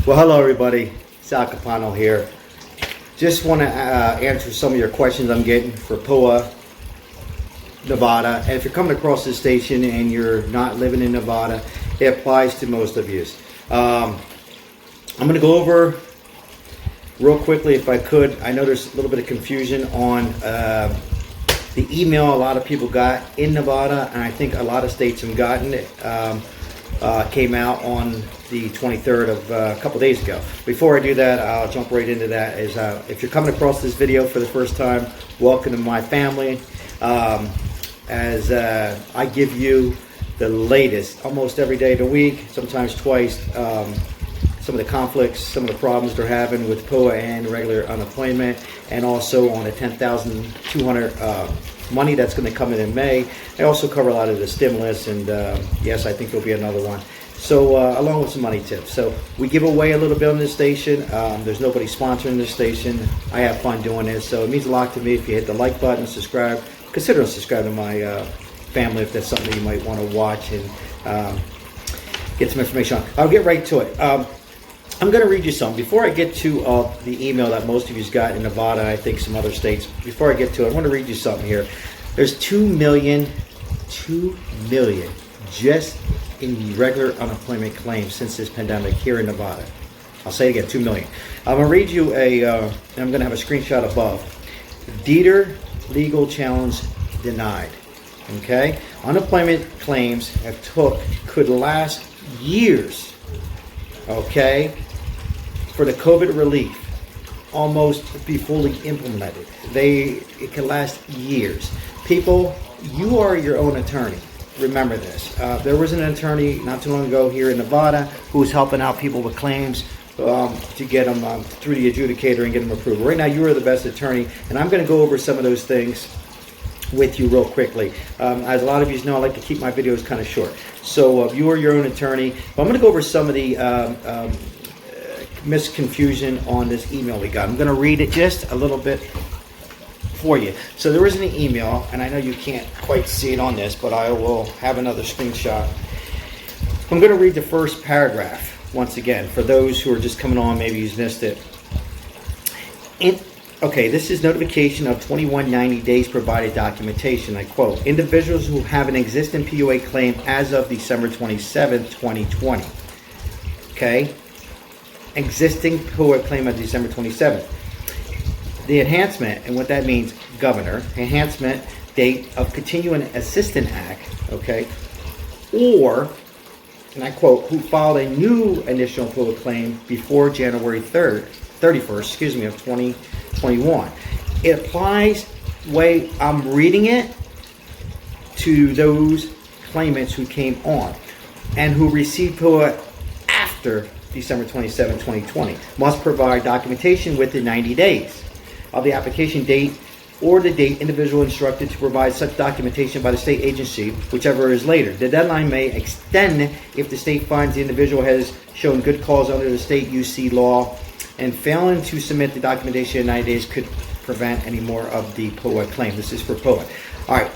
Well, hello everybody, Sal CAPANO here. Just want to answer some of your questions I'm getting for PUA, Nevada. And if you're coming across this station and you're not living in Nevada, it applies to most of you. I'm going to go over real quickly if I could. I know there's a little bit of confusion on the email a lot of people got in Nevada, and I think a lot of states have gotten it. Came out on the 23rd of a couple days ago. Before I do that, I'll jump right into that. If you're coming across this video for the first time, welcome to my family. As I give you the latest almost every day of the week, sometimes twice, some of the conflicts, some of the problems they're having with PUA and regular unemployment, and also on the $10,200 money that's going to come in May. I also cover a lot of the stimulus, and yes, I think there'll be another one. So along with some money tips. So we give away a little bit on this station. There's nobody sponsoring this station. I have fun doing this, so it means a lot to me if you hit the like button, subscribe. Consider subscribing to my family if that's something that you might want to watch and get some information on. I'll get right to it. I'm going to read you some. Before I get to the email that most of you got in Nevada, I think some other states, before I get to it, I want to read you something here. There's 2 million just in regular unemployment claims since this pandemic here in Nevada. I'll say it again, 2 million. I'm going to read you and I'm going to have a screenshot above. Detr legal challenge denied. Okay? Unemployment claims could last years. Okay? For the COVID relief, almost be fully implemented. It can last years. People, you are your own attorney. Remember this. There was an attorney not too long ago here in Nevada who was helping out people with claims to get them through the adjudicator and get them approved. Right now, you are the best attorney, and I'm going to go over some of those things with you real quickly. As a lot of you know, I like to keep my videos kind of short. So you are your own attorney. But I'm going to go over some of the misconfusion on this email we got. I'm going to read it just a little bit for you. So there was an email, and I know you can't quite see it on this, but I will have another screenshot. I'm going to read the first paragraph once again for those who are just coming on. Maybe you've missed it. Okay, this is notification of 2190 days provided documentation. I quote, individuals who have an existing PUA claim as of December 27th, 2020. Okay? Existing PUA claim of December 27th. The enhancement, and what that means, governor, enhancement date of Continuing Assistance Act, okay, or, and I quote, who filed a new initial PUA claim before January 31st, of 2021. It applies, the way I'm reading it, to those claimants who came on and who received PUA after December 27, 2020, must provide documentation within 90 days of the application date or the date individual instructed to provide such documentation by the state agency, whichever is later. The deadline may extend if the state finds the individual has shown good cause under the state UC law, and failing to submit the documentation in 90 days could prevent any more of the PUA claim. This is for PUA. All right,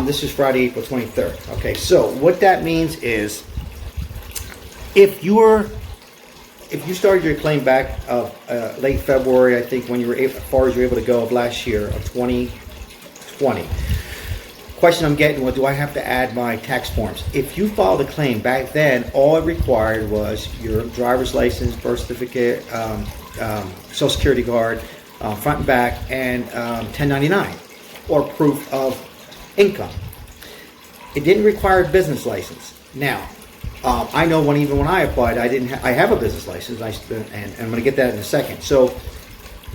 this is Friday, April 23rd. Okay, so what that means is if you started your claim back late February, I think, when you were as far as you were able to go of last year, of 2020. Question I'm getting, well, do I have to add my tax forms? If you filed a claim back then, all it required was your driver's license, birth certificate, Social Security card, front and back, and 1099, or proof of income. It didn't require a business license. Now, I know even when I applied, I have a business license, and I'm going to get that in a second. So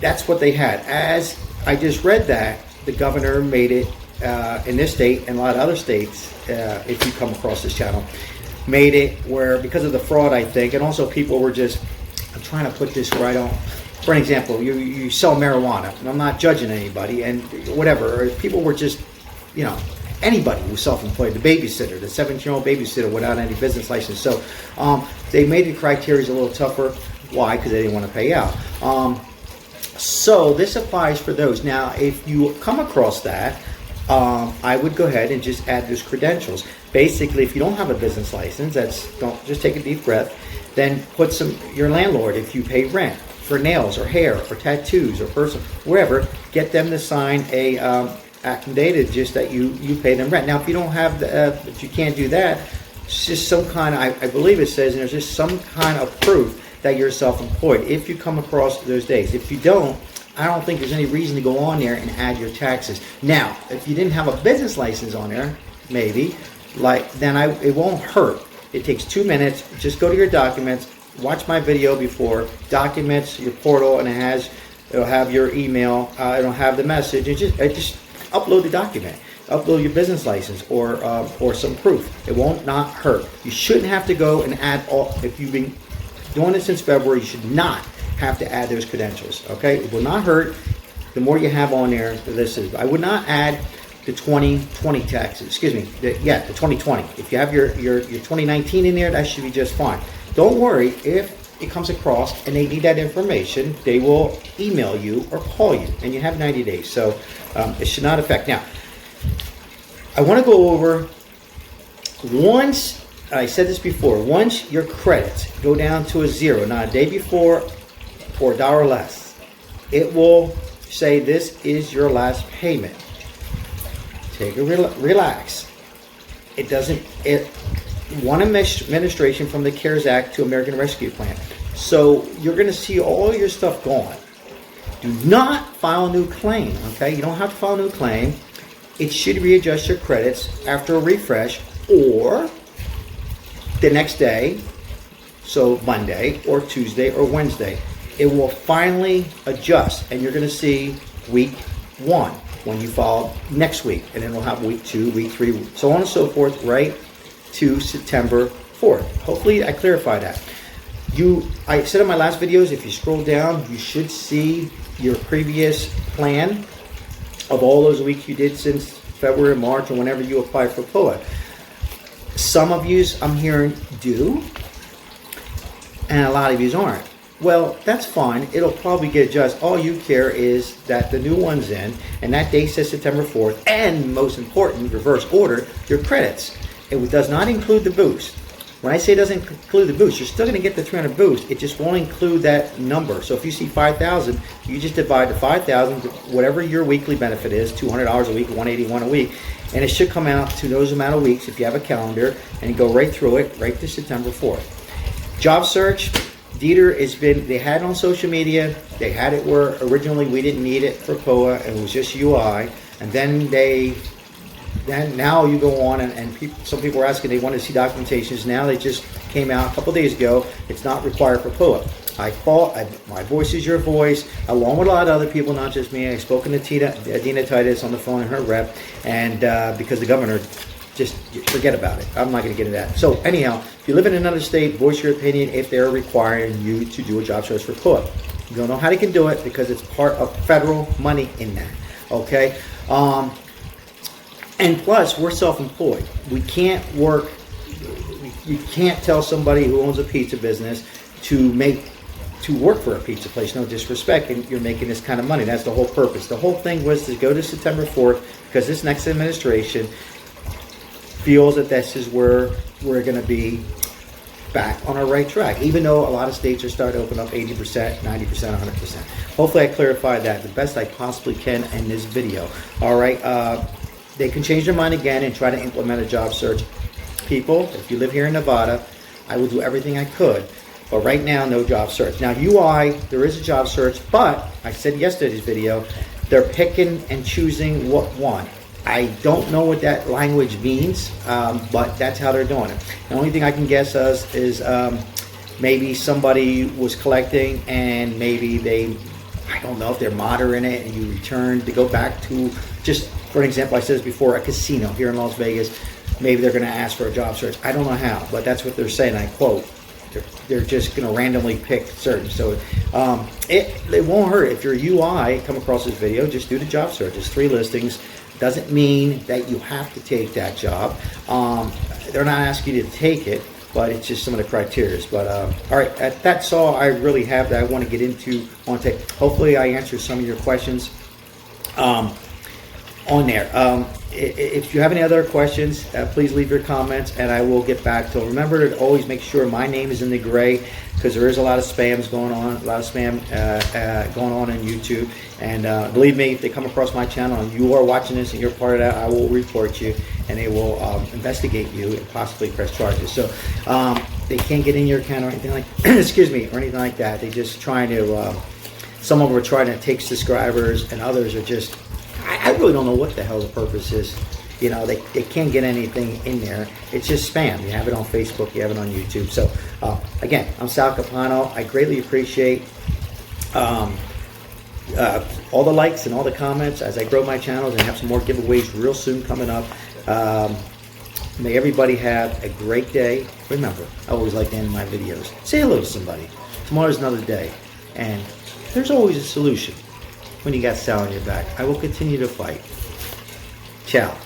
that's what they had. As I just read that, the governor made it in this state and a lot of other states, if you come across this channel, made it where, because of the fraud, I think, and also people were just, I'm trying to put this right on. For an example, you sell marijuana, and I'm not judging anybody, and whatever, people were just, anybody who's self-employed, the babysitter, the 17-year-old babysitter without any business license. So they made the criteria a little tougher. Why? Because they didn't want to pay out. So this applies for those. Now, if you come across that, I would go ahead and just add those credentials. Basically, if you don't have a business license, just take a deep breath. Then put your landlord, if you pay rent for nails or hair or tattoos or personal, wherever, get them to sign a act dated just that you pay them rent. Now, if you don't have if you can't do that, it's just some kind of, I believe it says, and there's just some kind of proof that you're self-employed if you come across those days. If you don't, I don't think there's any reason to go on there and add your taxes. Now, if you didn't have a business license on there, maybe, then it won't hurt. It takes 2 minutes. Just go to your documents, watch my video before, documents, your portal, and it'll have your email, it'll have the message, and just upload the document. Upload your business license or some proof. It won't not hurt. You shouldn't have to go and add if you've been doing it since February, you should not have to add those credentials, okay? It will not hurt. The more you have on there, I would not add the 2020 taxes, excuse me, the 2020. If you have your 2019 in there, that should be just fine. Don't worry, if it comes across and they need that information, they will email you or call you, and you have 90 days. So it should not affect. Now, I want to go over, once, I said this before, once your credits go down to a zero, not a day before or a dollar less, it will say this is your last payment. Take a relax. It doesn't, one administration from the CARES Act to American Rescue Plan. So you're going to see all your stuff gone. Do not file a new claim, okay? You don't have to file a new claim. It should readjust your credits after a refresh or the next day, so Monday or Tuesday or Wednesday. It will finally adjust, and you're going to see week 1 when you file next week, and then we'll have week 2, week 3, so on and so forth, right to September 4th. Hopefully I clarified that. I said in my last videos, if you scroll down, you should see your previous plan of all those weeks you did since February, March, or whenever you applied for PUA. Some of yous I'm hearing do, and a lot of yous aren't. Well, that's fine. It'll probably get adjusted. All you care is that the new one's in, and that date says September 4th, and most important, reverse order, your credits. It does not include the boost. When I say it doesn't include the boost, you're still going to get the 300 boost. It just won't include that number. So if you see 5,000, you just divide the 5,000, whatever your weekly benefit is, $200 a week, $181 a week, and it should come out to those amount of weeks if you have a calendar, and you go right through it, right to September 4th. Job search, Detr, they had it on social media. They had it where originally we didn't need it for PUA, and it was just UI, and then now you go on and some people were asking, they wanted to see documentations. Now they just came out a couple days ago. It's not required for PUA. My voice is your voice, along with a lot of other people, not just me. I've spoken to Dina Titus on the phone and her rep, and because the governor, just forget about it. I'm not going to get into that. So anyhow, if you live in another state, voice your opinion if they're requiring you to do a job search for PUA. You don't know how they can do it because it's part of federal money in that. Okay? And plus, we're self-employed. We can't work. You can't tell somebody who owns a pizza business to work for a pizza place. No disrespect, and you're making this kind of money. That's the whole purpose. The whole thing was to go to September 4th because this next administration feels that this is where we're going to be back on our right track, even though a lot of states are starting to open up 80%, 90%, 100%. Hopefully I clarified that the best I possibly can in this video. All right. They can change their mind again and try to implement a job search. People, if you live here in Nevada, I will do everything I could. But right now, no job search. Now, UI, there is a job search, but I said yesterday's video, they're picking and choosing what one. I don't know what that language means, but that's how they're doing it. The only thing I can guess is maybe somebody was collecting and maybe I don't know if they're moderating it and you return to go back to, just for an example, I said this before, a casino here in Las Vegas. Maybe they're going to ask for a job search. I don't know how, but that's what they're saying. I quote, they're just going to randomly pick certain. So it won't hurt. If you're UI, come across this video, just do the job search. It's 3 listings. Doesn't mean that you have to take that job. They're not asking you to take it, but it's just some of the criteria. But all right, that's all I really have that I want to get into on today. Hopefully I answered some of your questions. on there. If you have any other questions, please leave your comments and I will get back to them. Remember to always make sure my name is in the gray, because there is a lot of spams going on, going on YouTube. And believe me, if they come across my channel and you are watching this and you're part of that, I will report you and they will investigate you and possibly press charges. So they can't get in your account or anything like excuse me, or anything like that. They're just trying to some of them are trying to take subscribers and others are just, I really don't know what the hell the purpose is. You know, they can't get anything in there. It's just spam. You have it on Facebook, you have it on YouTube. So again, I'm Sal Capano. I greatly appreciate all the likes and all the comments as I grow my channels and have some more giveaways real soon coming up. May everybody have a great day. Remember, I always like to end my videos. Say hello to somebody. Tomorrow's another day. And there's always a solution when you got Sal on your back. I will continue to fight. Ciao.